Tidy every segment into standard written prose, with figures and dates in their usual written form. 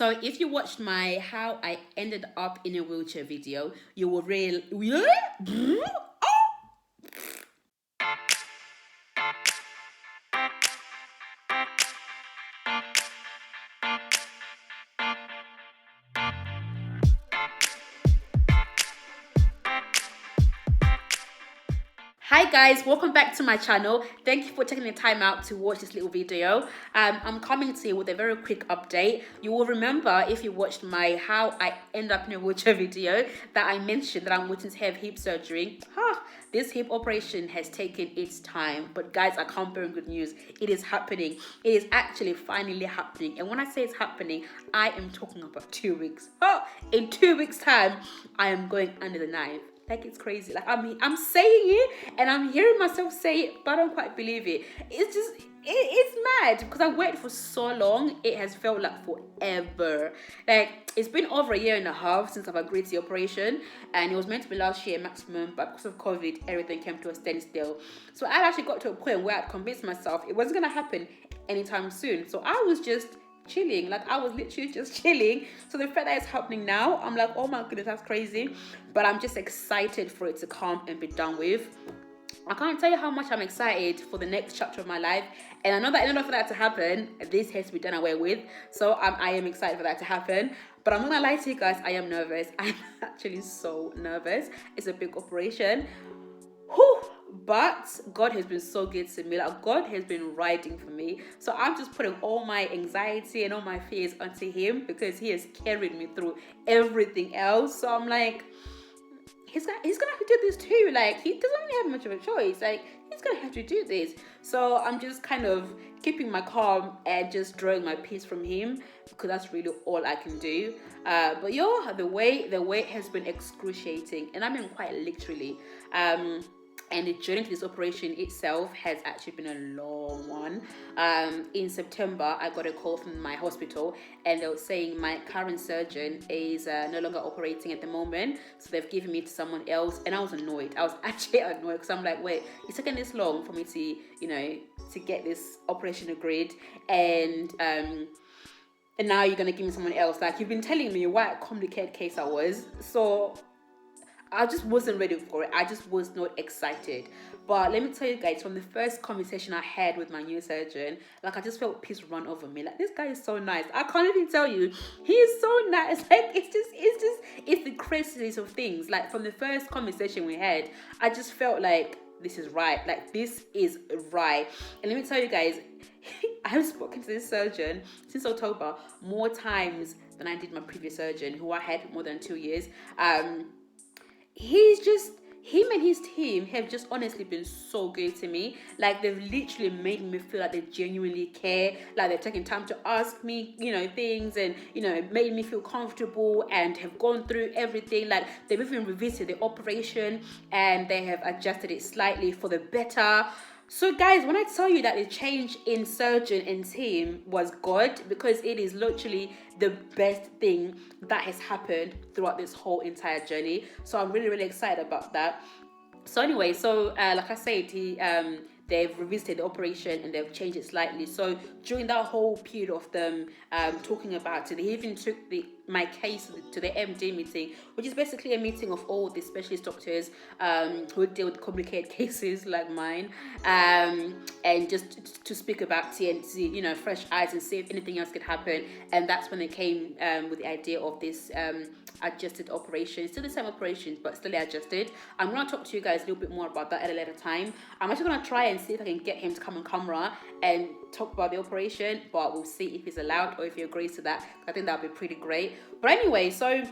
So if you watched my how I ended up in a wheelchair video, you will real Hi guys, welcome back to my channel. Thank you for taking the time out to watch this little video. I'm coming to you with a very quick update. You will remember if you watched my how I end up in a wheelchair video that I mentioned that I'm waiting to have hip surgery. This hip operation has taken its time, but guys, I can't bear good news. It is happening. It is actually finally happening. And when I say it's happening, I am talking about 2 weeks. In 2 weeks time, I am going under the knife. Like, it's crazy. Like, I'm saying it and I'm hearing myself say it, but I don't quite believe it. It's just it's mad because I waited for so long. It has felt like forever. Like, it's been over a year and a half since I've agreed to the operation, and it was meant to be last year maximum, but because of COVID, everything came to a standstill. So I actually got to a point where I'd convinced myself it wasn't gonna happen anytime soon. So I was just chilling. Like, I was literally just chilling. So the fact that it's happening now, I'm like, oh my goodness, that's crazy. But I'm just excited for it to come and be done with. I can't tell you how much I'm excited for the next chapter of my life. And I know that in order for that to happen, this has to be done away with. So I am excited for that to happen. But I'm not gonna lie to you guys, I am nervous. I'm actually so nervous. It's a big operation. Whew. But God has been so good to me. Like, God has been riding for me. So I'm just putting all my anxiety and all my fears onto him because he has carried me through everything else. So I'm like, he's gonna have to do this too. Like, he doesn't really have much of a choice. Like, he's gonna have to do this. So I'm just kind of keeping my calm and just drawing my peace from him because that's really all I can do. But the wait has been excruciating, and I mean quite literally. And the journey to this operation itself has actually been a long one. In September, I got a call from my hospital, and they were saying my current surgeon is no longer operating at the moment, so they've given me to someone else. And I was annoyed. I was actually annoyed because I'm like, wait, it's taken this long for me to, to get this operation agreed, and now you're gonna give me someone else. Like, you've been telling me what a complicated case I was, so I just wasn't ready for it. I just was not excited. But let me tell you guys, from the first conversation I had with my new surgeon, like, I just felt peace run over me. Like, this guy is so nice. I can't even tell you. He is so nice. Like, it's the craziest of things. Like, from the first conversation we had, I just felt like this is right. Like, this is right. And let me tell you guys, I have spoken to this surgeon since October more times than I did my previous surgeon, who I had more than 2 years. Him and his team have just honestly been so good to me. Like, they've literally made me feel like they genuinely care. Like, they're taking time to ask me, things, and, made me feel comfortable, and have gone through everything. Like, they've even revisited the operation, and they have adjusted it slightly for the better. So guys, when I tell you that the change in surgeon and team was God, because it is literally the best thing that has happened throughout this whole entire journey. So I'm really, really excited about that. So anyway, like I said, they've revisited the operation and they've changed it slightly. So during that whole period of them talking about it, they even took my case to the MD meeting, which is basically a meeting of all the specialist doctors who deal with complicated cases like mine, and just to speak about TNC, fresh eyes, and see if anything else could happen. And that's when they came with the idea of this adjusted operation. Still the same operation, but still adjusted. I'm going to talk to you guys a little bit more about that at a later time. I'm actually going to try and see if I can get him to come on camera and talk about the operation, but we'll see if he's allowed or if he agrees to that. I think that would be pretty great. But anyway, so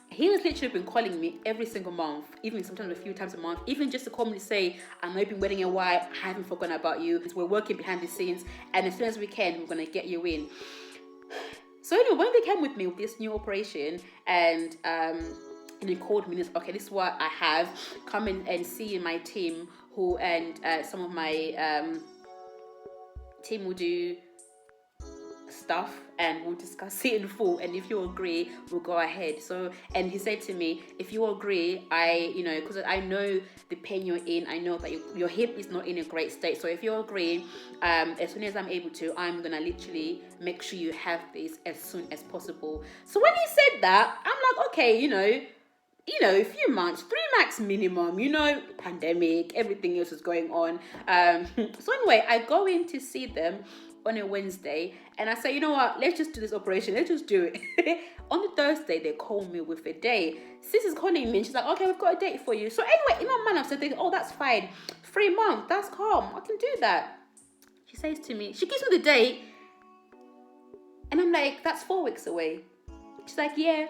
he has literally been calling me every single month, even sometimes a few times a month, even just to call me to say, I know you've been waiting a while, I haven't forgotten about you. We're working behind the scenes, and as soon as we can, we're going to get you in. So anyway, when they came with me with this new operation, and he called me, okay, this is what I have. Come in and see my team, some of my team will do stuff and we'll discuss it in full, and if you agree, we'll go ahead. So, and he said to me, if you agree, because I know the pain you're in, I know that your hip is not in a great state, so if you agree, as soon as I'm able to, I'm gonna literally make sure you have this as soon as possible. So when he said that, I'm like, okay, a few months, 3 max minimum, pandemic, everything else is going on. So anyway, I go in to see them on a Wednesday, and I say, you know what, let's just do this operation, let's just do it. On the Thursday, they call me with a day. Sis is calling me, and she's like, okay, we've got a date for you. So anyway, in my mind, I'm thinking, oh, that's fine. 3 months, that's calm, I can do that. She says to me, she gives me the date, and I'm like, that's 4 weeks away. She's like, yeah.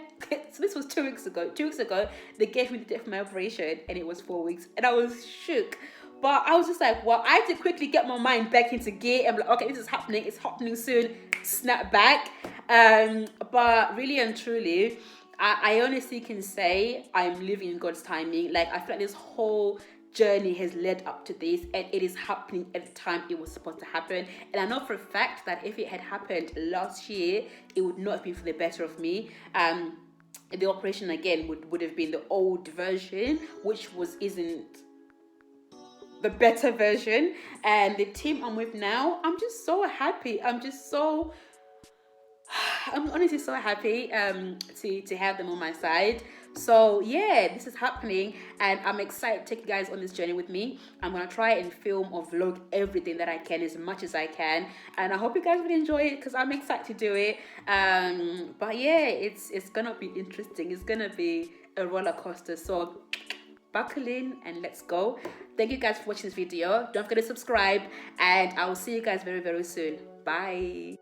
So this was 2 weeks ago. 2 weeks ago, they gave me the date for my operation, and it was 4 weeks. And I was shook. But I was just like, well, I had to quickly get my mind back into gear. I'm like, okay, this is happening. It's happening soon. Snap back. But really and truly, I honestly can say I'm living in God's timing. Like, I feel like this whole journey has led up to this, and it is happening at the time it was supposed to happen. And I know for a fact that if it had happened last year, it would not have been for the better of me. The operation again would have been the old version, which isn't the better version. And the team I'm with now, I'm just so happy. I'm honestly so happy to have them on my side. So yeah, this is happening, and I'm excited to take you guys on this journey with me. I'm gonna try and film or vlog everything that I can, as much as I can, and I hope you guys will enjoy it, because I'm excited to do it. But yeah, it's gonna be interesting. It's gonna be a roller coaster. So buckle in and let's go. Thank you guys for watching this video. Don't forget to subscribe, and I will see you guys very, very soon. Bye.